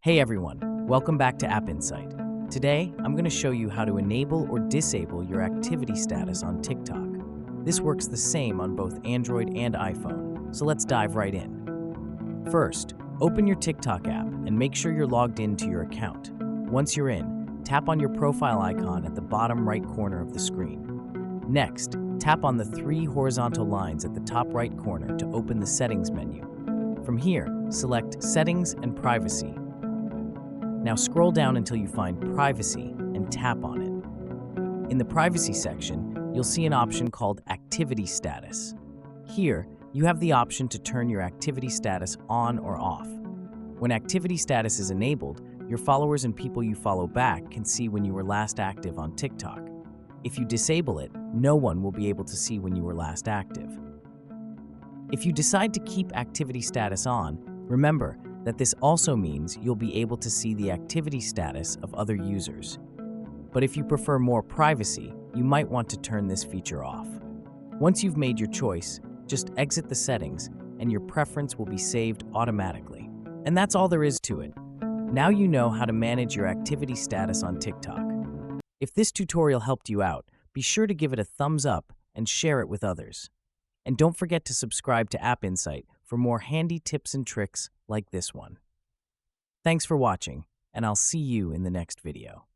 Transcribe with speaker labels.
Speaker 1: Hey everyone, welcome back to App Insight. Today, I'm going to show you how to enable or disable your activity status on TikTok. This works the same on both Android and iPhone, so let's dive right in. First, open your TikTok app and make sure you're logged into your account. Once you're in, tap on your profile icon at the bottom right corner of the screen. Next, tap on the three horizontal lines at the top right corner to open the Settings menu. From here, select Settings and Privacy. Now scroll down until you find Privacy and tap on it. In the Privacy section, you'll see an option called Activity Status. Here, you have the option to turn your activity status on or off. When activity status is enabled, your followers and people you follow back can see when you were last active on TikTok. If you disable it, no one will be able to see when you were last active. If you decide to keep activity status on, remember that this also means you'll be able to see the activity status of other users. But if you prefer more privacy, you might want to turn this feature off. Once you've made your choice, just exit the settings and your preference will be saved automatically. And that's all there is to it. Now you know how to manage your activity status on TikTok. If this tutorial helped you out, be sure to give it a thumbs up and share it with others. And don't forget to subscribe to App Insight for more handy tips and tricks like this one. Thanks for watching, and I'll see you in the next video.